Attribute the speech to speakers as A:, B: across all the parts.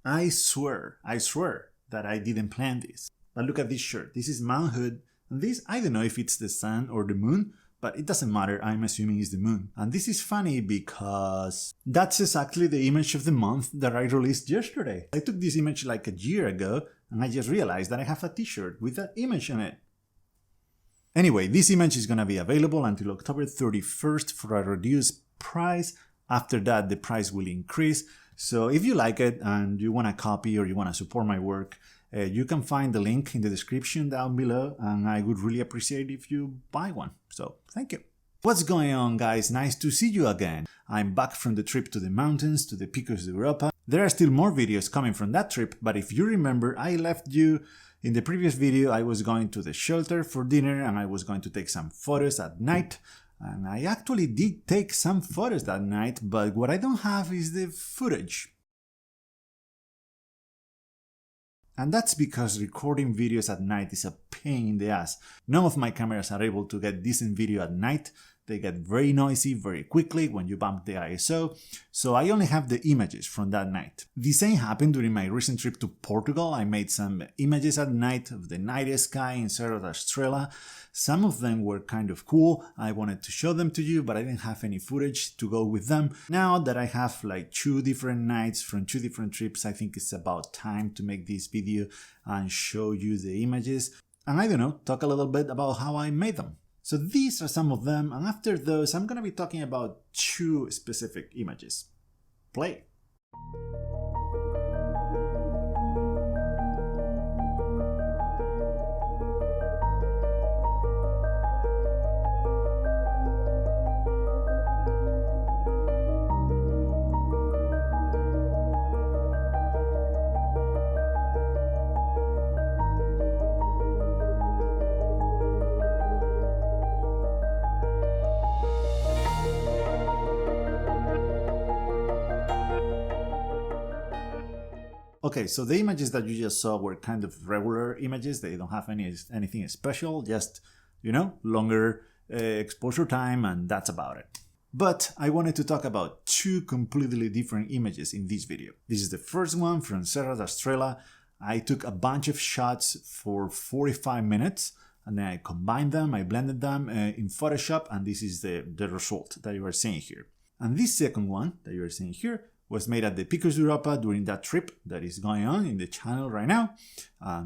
A: I swear that I didn't plan this. But look at this shirt. This is manhood. And this, I don't know if it's the sun or the moon, but it doesn't matter. I'm assuming it's the moon. And this is funny because that's exactly the image of the month that I released yesterday. I took this image like a year ago, and I just realized that I have a t-shirt with that image on it. Anyway, this image is gonna be available until October 31st for a reduced price. After that, the price will increase. So if you like it and you want a copy or you want to support my work, you can find the link in the description down below, and I would really appreciate if you buy one. So thank you. What's going on, guys? Nice to see you again. I'm back from the trip to the mountains, to the Picos de Europa. There are still more videos coming from that trip, but if you remember, I left you in the previous video. I was going to the shelter for dinner and I was going to take some photos at night. And I actually did take some photos that night, but what I don't have is the footage. And that's because recording videos at night is a pain in the ass. None of my cameras are able to get decent video at night. They get very noisy very quickly when you bump the ISO, so I only have the images from that night. The same happened during my recent trip to Portugal. I made some images at night of the night sky in Serra da Estrela. Some of them were kind of cool. I wanted to show them to you, but I didn't have any footage to go with them. Now that I have like 2 different nights from 2 different trips, I think it's about time to make this video and show you the images. And I don't know, talk a little bit about how I made them. So these are some of them, and after those I'm gonna be talking about 2 specific images. Play! Okay, so the images that you just saw were kind of regular images. They don't have anything special, just, you know, longer exposure time, and that's about it. But I wanted to talk about 2 completely different images in this video. This is the first one from Serra da Estrela. I took a bunch of shots for 45 minutes, and then I combined them, I blended them in Photoshop, and this is the result that you are seeing here. And this second one that you are seeing here was made at the Picos Europa during that trip that is going on in the channel right now.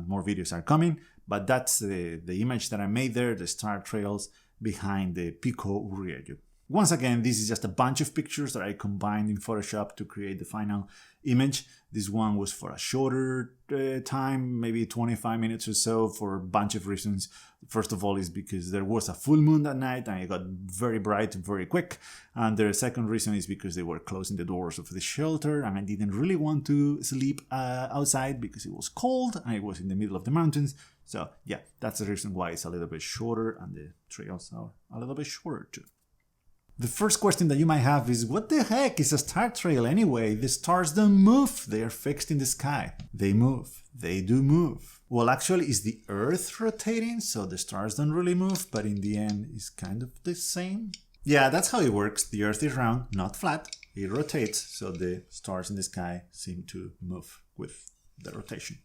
A: More videos are coming, but that's the image that I made there, the star trails behind the Pico Urriellu. Once again, this is just a bunch of pictures that I combined in Photoshop to create the final image. This one was for a shorter time, maybe 25 minutes or so, for a bunch of reasons. First of all is because there was a full moon that night and it got very bright very quick. And the second reason is because they were closing the doors of the shelter and I didn't really want to sleep outside because it was cold and it was in the middle of the mountains. So yeah, that's the reason why it's a little bit shorter and the trails are a little bit shorter too. The first question that you might have is, what the heck is a star trail anyway? The stars don't move, they are fixed in the sky. They move, they do move. Well, actually it's the Earth rotating, so the stars don't really move, but in the end it's kind of the same. Yeah, that's how it works. The Earth is round, not flat. It rotates, so the stars in the sky seem to move with the rotation.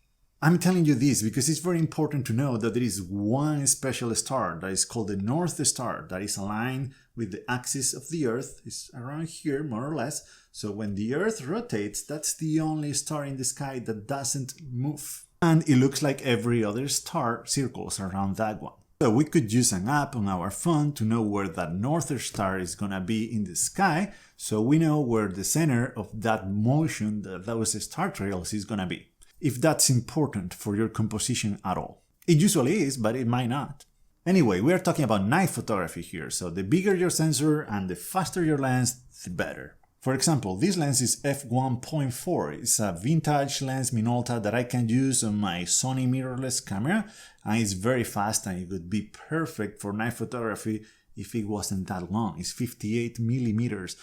A: I'm telling you this because it's very important to know that there is one special star that is called the North Star that is aligned with the axis of the Earth. It's around here, more or less. So when the Earth rotates, that's the only star in the sky that doesn't move. And it looks like every other star circles around that one. So we could use an app on our phone to know where that North Star is gonna be in the sky, so we know where the center of that motion, those star trails, is gonna be. If that's important for your composition at all. It usually is, but it might not. Anyway, we are talking about night photography here, so the bigger your sensor and the faster your lens, the better. For example, this lens is f1.4. It's a vintage lens Minolta that I can use on my Sony mirrorless camera, and it's very fast and it would be perfect for night photography if it wasn't that long. It's 58 millimeters.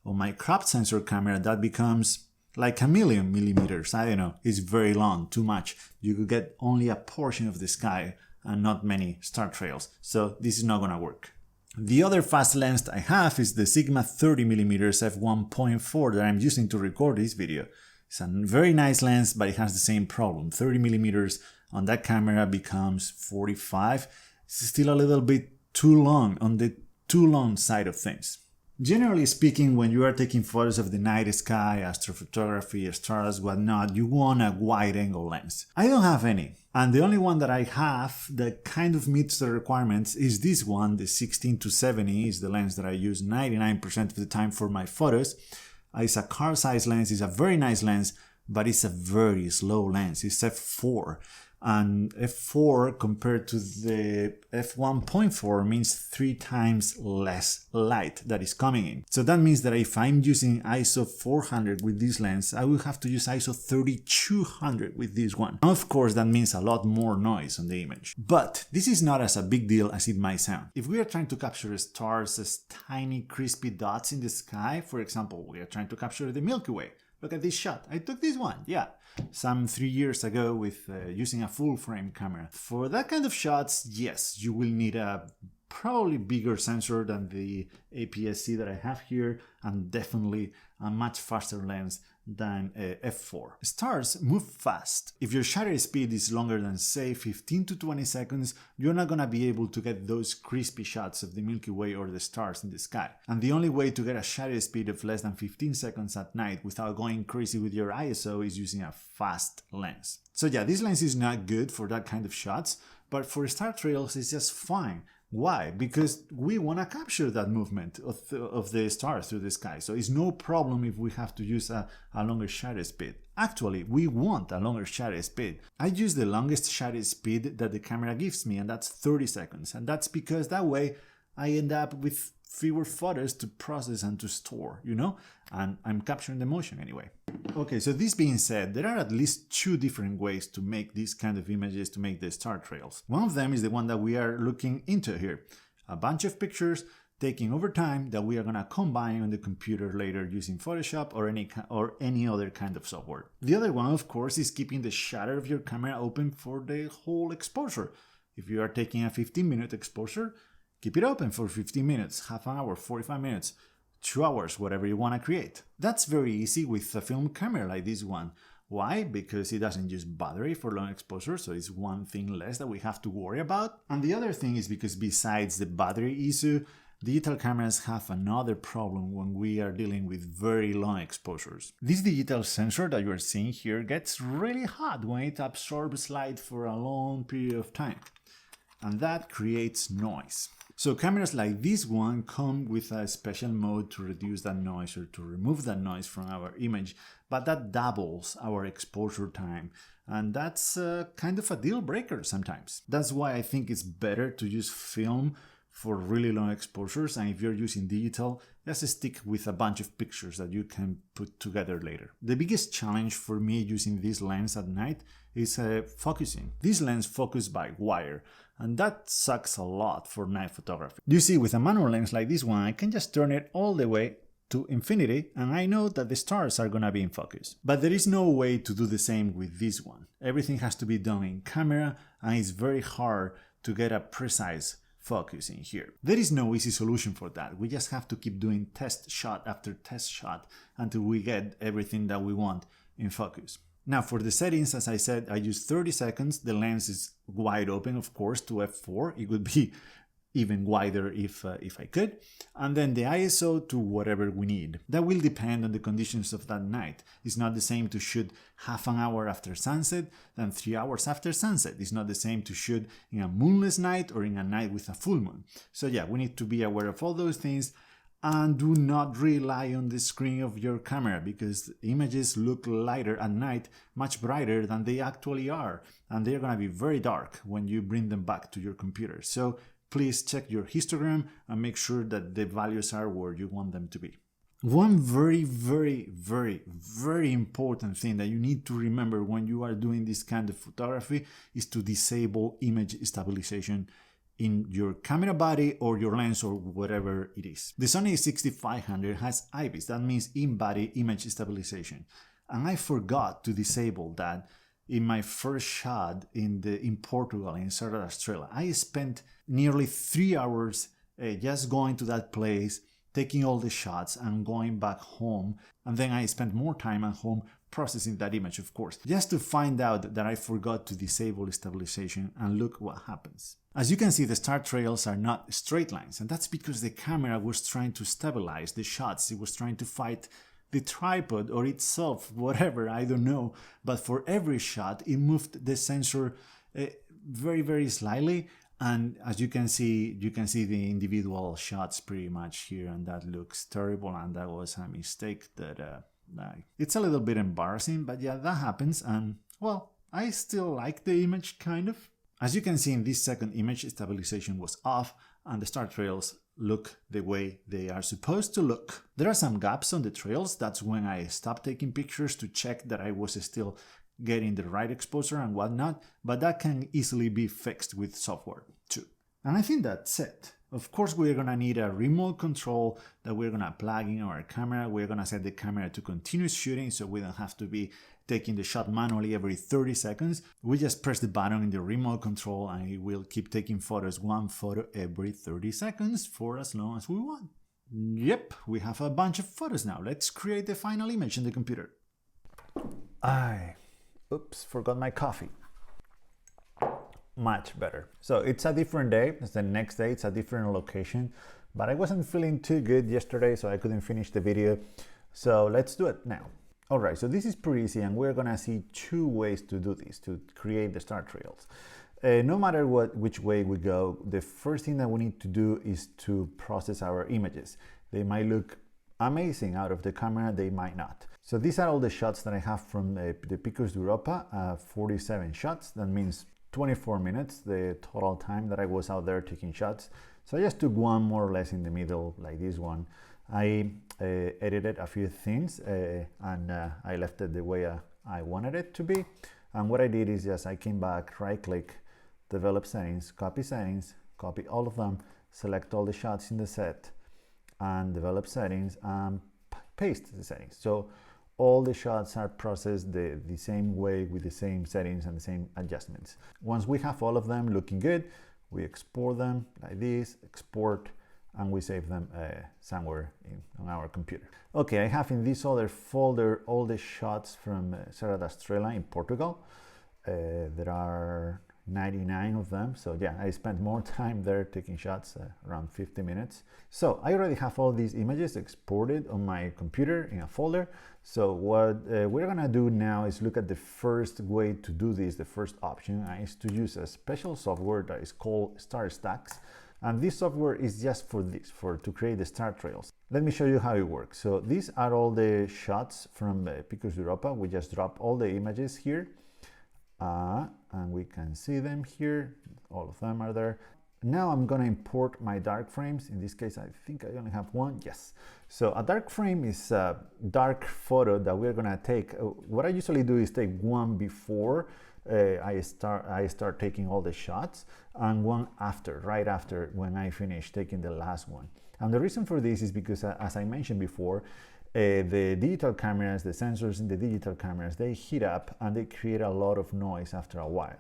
A: On my cropped sensor camera, that becomes like 1,000,000 millimeters. I don't know, it's very long, too much. You could get only a portion of the sky and not many star trails, so this is not gonna work. The other fast lens I have is the Sigma 30mm f1.4 that I'm using to record this video. It's a very nice lens, but it has the same problem. 30 millimeters on that camera becomes 45. It's still a little bit too long, on the too long side of things. Generally speaking, when you are taking photos of the night sky, astrophotography, stars, whatnot, you want a wide angle lens. I don't have any. And the only one that I have that kind of meets the requirements is this one, the 16-70 is the lens that I use 99% of the time for my photos. It's a car size lens, it's a very nice lens, but it's a very slow lens. It's f4. And f4 compared to the f1.4 means 3 times less light that is coming in. So that means that if I'm using ISO 400 with this lens, I will have to use ISO 3200 with this one. Of course, that means a lot more noise on the image. But this is not as a big deal as it might sound. If we are trying to capture stars as tiny crispy dots in the sky, for example, we are trying to capture the Milky Way. Look at this shot. I took this one, yeah, some 3 years ago with using a full frame camera. For that kind of shots, yes, you will need a probably bigger sensor than the APS-C that I have here, and definitely a much faster lens than f4. Stars move fast. If your shutter speed is longer than, say, 15 to 20 seconds, you're not gonna be able to get those crispy shots of the Milky Way or the stars in the sky. And the only way to get a shutter speed of less than 15 seconds at night without going crazy with your ISO is using a fast lens. So yeah, this lens is not good for that kind of shots, but for star trails it's just fine. Why? Because we want to capture that movement of the stars through the sky. So it's no problem if we have to use a longer shutter speed. Actually, we want a longer shutter speed. I use the longest shutter speed that the camera gives me, and that's 30 seconds. And that's because that way I end up with fewer photos to process and to store, you know? And I'm capturing the motion anyway. Okay, so this being said, there are at least 2 different ways to make these kind of images, to make the star trails. One of them is the one that we are looking into here. A bunch of pictures taken over time that we are going to combine on the computer later using Photoshop or any other kind of software. The other one, of course, is keeping the shutter of your camera open for the whole exposure. If you are taking a 15-minute exposure, keep it open for 15 minutes, half an hour, 45 minutes, 2 hours, whatever you want to create. That's very easy with a film camera like this one. Why? Because it doesn't use battery for long exposure, so it's one thing less that we have to worry about. And the other thing is because besides the battery issue, digital cameras have another problem when we are dealing with very long exposures. This digital sensor that you are seeing here gets really hot when it absorbs light for a long period of time. And that creates noise. So cameras like this one come with a special mode to reduce that noise or to remove that noise from our image, but that doubles our exposure time, and that's kind of a deal breaker sometimes. That's why I think it's better to use film for really long exposures, and if you're using digital, just stick with a bunch of pictures that you can put together later. The biggest challenge for me using this lens at night is focusing. This lens focuses by wire, and that sucks a lot for night photography. You see, with a manual lens like this one, I can just turn it all the way to infinity, and I know that the stars are gonna be in focus. But there is no way to do the same with this one. Everything has to be done in camera, and it's very hard to get a precise focus in here. There is no easy solution for that. We just have to keep doing test shot after test shot until we get everything that we want in focus. Now for the settings, as I said, I use 30 seconds. The lens is wide open, of course, to f4. It would be even wider if I could. And then the ISO to whatever we need. That will depend on the conditions of that night. It's not the same to shoot half an hour after sunset than 3 hours after sunset. It's not the same to shoot in a moonless night or in a night with a full moon. So yeah, we need to be aware of all those things. And do not rely on the screen of your camera, because images look lighter at night, much brighter than they actually are. And they're going to be very dark when you bring them back to your computer. So please check your histogram and make sure that the values are where you want them to be. One very, very, very, very important thing that you need to remember when you are doing this kind of photography is to disable image stabilization in your camera body or your lens or whatever it is. The Sony 6500 has IBIS, that means in-body image stabilization. And I forgot to disable that in my first shot in Portugal, in Serra da Estrela. I spent nearly 3 hours just going to that place, taking all the shots and going back home, and then I spent more time at home processing that image, of course, just to find out that I forgot to disable stabilization, and look what happens. As you can see, the start trails are not straight lines, and that's because the camera was trying to stabilize the shots. It was trying to fight the tripod or itself, whatever, I don't know, but for every shot it moved the sensor very slightly, and as you can see the individual shots pretty much here, and that looks terrible, and that was a mistake that it's a little bit embarrassing, but yeah, that happens, and well, I still like the image kind of. As you can see in this second image, stabilization was off and the start trails look the way they are supposed to look. There are some gaps on the trails. That's when I stopped taking pictures to check that I was still getting the right exposure and whatnot, but that can easily be fixed with software too. And I think that's it. Of course, we're gonna need a remote control that we're gonna plug in our camera. We're gonna set the camera to continuous shooting so we don't have to be taking the shot manually every 30 seconds. We just press the button in the remote control and it will keep taking photos, one photo every 30 seconds for as long as we want. Yep, we have a bunch of photos now. Let's create the final image in the computer. Oops, forgot my coffee. Much better. So it's a different day. It's the next day. It's a different location, but I wasn't feeling too good yesterday, so I couldn't finish the video. So let's do it now. All right, so this is pretty easy, and we're gonna see two ways to do this, to create the start trails. No matter which way we go, the first thing that we need to do is to process our images. They might look amazing out of the camera, they might not. So these are all the shots that I have from the Picos Europa, 47 shots. That means 24 minutes, the total time that I was out there taking shots. So I just took one more or less in the middle, like this one. I edited a few things and I left it the way I wanted it to be. And what I did is just I came back, right click, develop settings, copy all of them, select all the shots in the set, and develop settings, and paste the settings. So all the shots are processed the same way with the same settings and the same adjustments. Once we have all of them looking good, we export them like this, export, and we save them somewhere on our computer. Okay, I have in this other folder all the shots from Serra da Estrela in Portugal. There are 99 of them, so yeah, I spent more time there taking shots, around 50 minutes. So I already have all these images exported on my computer in a folder. So what we're gonna do now is look at the first way to do this. The first option is to use a special software that is called StarStax, and this software is just for this, to create the start trails. Let me show you how it works. So these are all the shots from Picos Europa. We just drop all the images here. And we can see them here, all of them are there. Now I'm gonna import my dark frames. In this case, I think I only have one, yes. So a dark frame is a dark photo that we're gonna take. What I usually do is take one before I start taking all the shots, and one after, right after when I finish taking the last one. And the reason for this is because, as I mentioned before, the digital cameras, the sensors in the digital cameras, they heat up and they create a lot of noise after a while.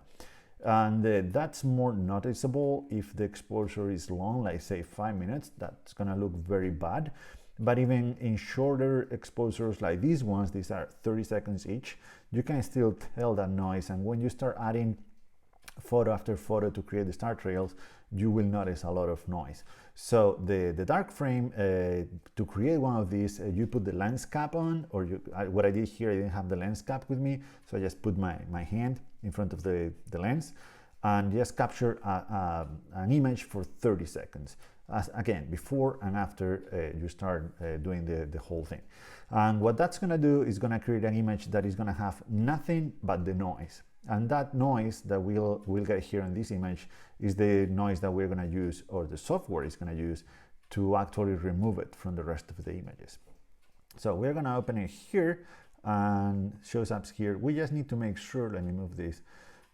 A: And that's more noticeable if the exposure is long, like say 5 minutes. That's gonna look very bad. But even in shorter exposures like these ones, these are 30 seconds each, you can still tell that noise. And when you start adding photo after photo to create the start trails, you will notice a lot of noise. So the dark frame, to create one of these, you put the lens cap on, or what I did here, I didn't have the lens cap with me, so I just put my hand in front of the lens and just capture an image for 30 seconds. Again, before and after you start doing the whole thing. And what that's gonna do is gonna create an image that is gonna have nothing but the noise. And that noise that we'll get here in this image is the noise that we're gonna use, or the software is gonna use, to actually remove it from the rest of the images. So we're gonna open it here, and shows up here. We just need to make sure, let me move this,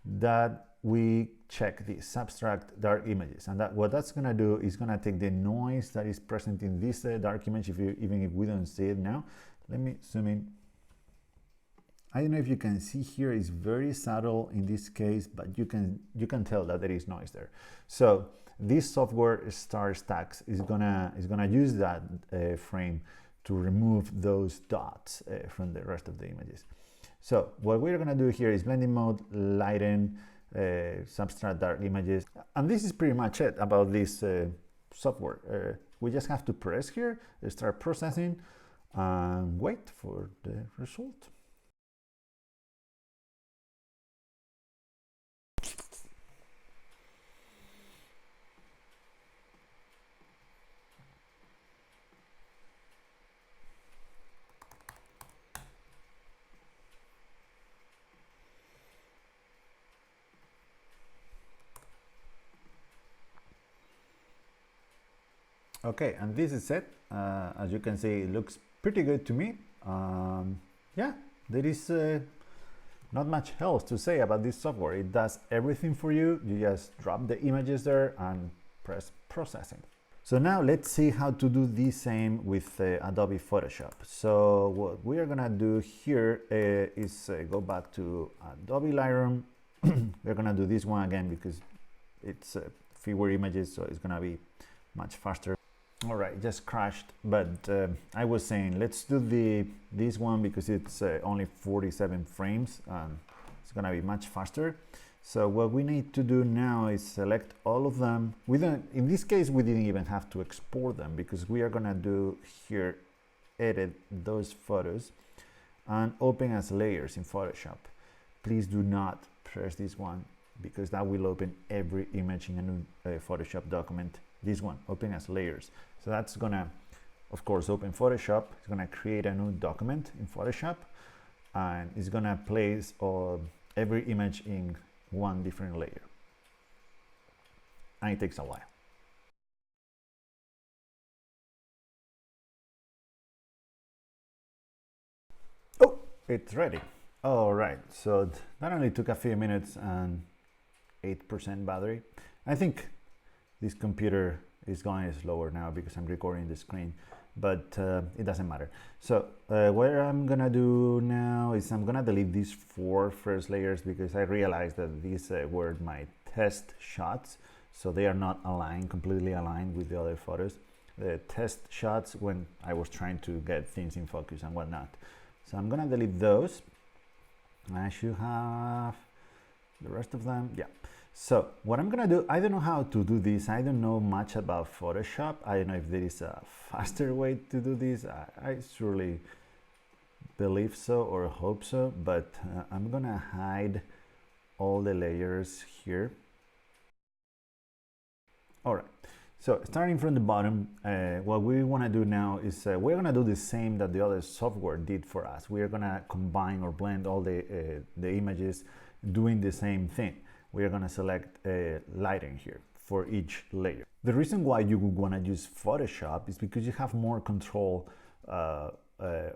A: that we check the subtract dark images. And what that's gonna do is gonna take the noise that is present in this dark image, even if we don't see it now. Let me zoom in. I don't know if you can see here, it's very subtle in this case, but you can tell that there is noise there. So this software star stacks is gonna use that frame to remove those dots from the rest of the images. So what we're gonna do here is blending mode, lighten, subtract dark images, and this is pretty much it about this software. We just have to press here, start processing, and wait for the result. Okay, and this is it. As you can see, it looks pretty good to me. Yeah, there is not much else to say about this software. It does everything for you. You just drop the images there and press processing. So now let's see how to do the same with Adobe Photoshop. So what we are gonna do here is go back to Adobe Lightroom. We're gonna do this one again because it's fewer images, so it's gonna be much faster. All right, just crashed, but I was saying let's do this one because it's only 47 frames and it's gonna be much faster. So what we need to do now is select all of them. In this case, we didn't even have to export them because we are gonna do here, edit those photos and open as layers in Photoshop. Please do not press this one because that will open every image in a new Photoshop document. This one, open as layers. So that's gonna, of course, open Photoshop. It's gonna create a new document in Photoshop and it's gonna place every image in one different layer. And it takes a while. Oh, it's ready. All right, so that only took a few minutes and 8% battery. I think this computer is going slower now because I'm recording the screen, but it doesn't matter. So what I'm gonna do now is I'm gonna delete these 4 first layers because I realized that these were my test shots, so they are not aligned, completely aligned with the other photos. The test shots when I was trying to get things in focus and whatnot. So I'm gonna delete those. I should have the rest of them, yeah. So what I'm gonna do, I don't know how to do this. I don't know much about Photoshop. I don't know if there is a faster way to do this. I surely believe so or hope so, but I'm gonna hide all the layers here. All right, so starting from the bottom, what we wanna do now is we're gonna do the same that the other software did for us. We're gonna combine or blend all the images doing the same thing. We are going to select lighting here for each layer. The reason why you would want to use Photoshop is because you have more control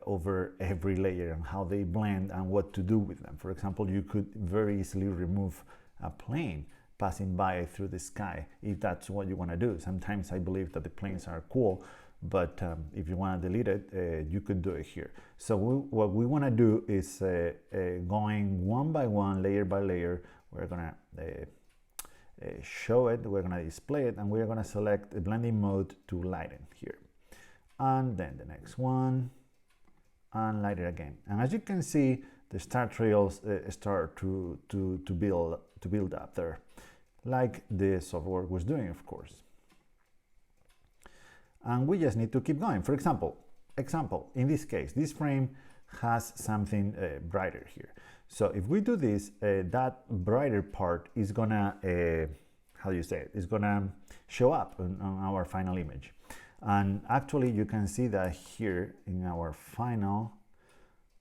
A: over every layer and how they blend and what to do with them. For example, you could very easily remove a plane passing by through the sky if that's what you want to do. Sometimes I believe that the planes are cool, but if you want to delete it, you could do it here. So what we want to do is going one by one, layer by layer. We're gonna show it, we're gonna display it, and we're gonna select the blending mode to lighten here. And then the next one, and lighten again. And as you can see, the star trails start to build up there, like the software was doing, of course. And we just need to keep going. For example, in this case, this frame has something brighter here. So if we do this, that brighter part is gonna, how do you say it? It's gonna show up on our final image. And actually you can see that here in our final,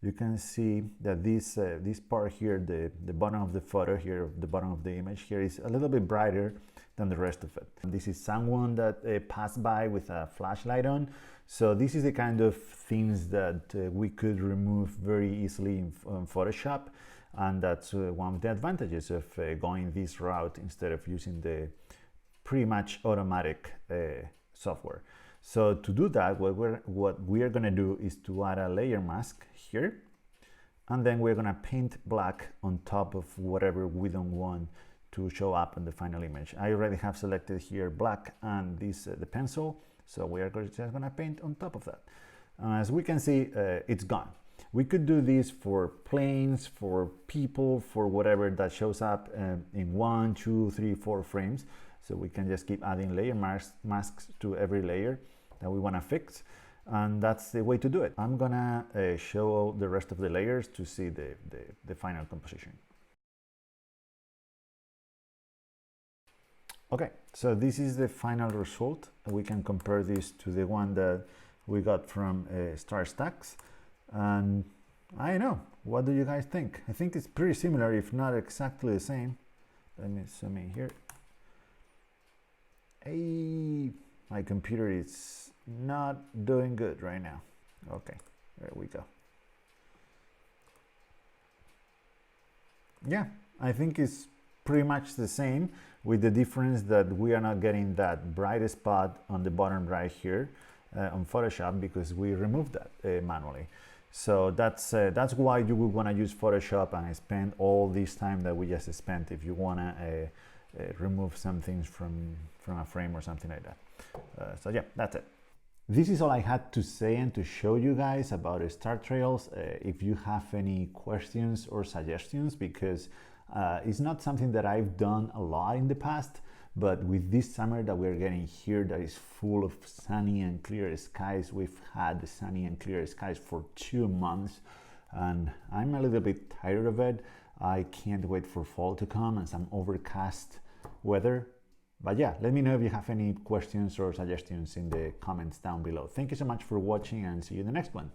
A: you can see that this part here, the bottom of the photo here, the bottom of the image here is a little bit brighter than the rest of it. And this is someone that passed by with a flashlight on. So this is the kind of things that we could remove very easily in Photoshop. And that's one of the advantages of going this route instead of using the pretty much automatic software. So to do that, what we are going to do is to add a layer mask here, and then we're going to paint black on top of whatever we don't want to show up in the final image. I already have selected here black and this the pencil, so we are just going to paint on top of that. As we can see, it's gone. We could do this for planes, for people, for whatever that shows up in 1, 2, 3, 4 frames. So we can just keep adding layer masks to every layer that we want to fix. And that's the way to do it. I'm gonna show the rest of the layers to see the final composition. Okay, so this is the final result. We can compare this to the one that we got from Star Stacks. And I don't know, what do you guys think? I think it's pretty similar, if not exactly the same. Let me zoom in here. Hey, my computer is not doing good right now. Okay, there we go. Yeah, I think it's pretty much the same, with the difference that we are not getting that bright spot on the bottom right here on Photoshop, because we removed that manually. So that's why you would want to use Photoshop and spend all this time that we just spent if you want to remove some things from a frame or something like that. So yeah, that's it. This is all I had to say and to show you guys about Star Trails. If you have any questions or suggestions, because it's not something that I've done a lot in the past, but with this summer that we're getting here that is full of sunny and clear skies, we've had the sunny and clear skies for 2 months, and I'm a little bit tired of it. I can't wait for fall to come and some overcast weather. But yeah, let me know if you have any questions or suggestions in the comments down below. Thank you so much for watching, and see you in the next one.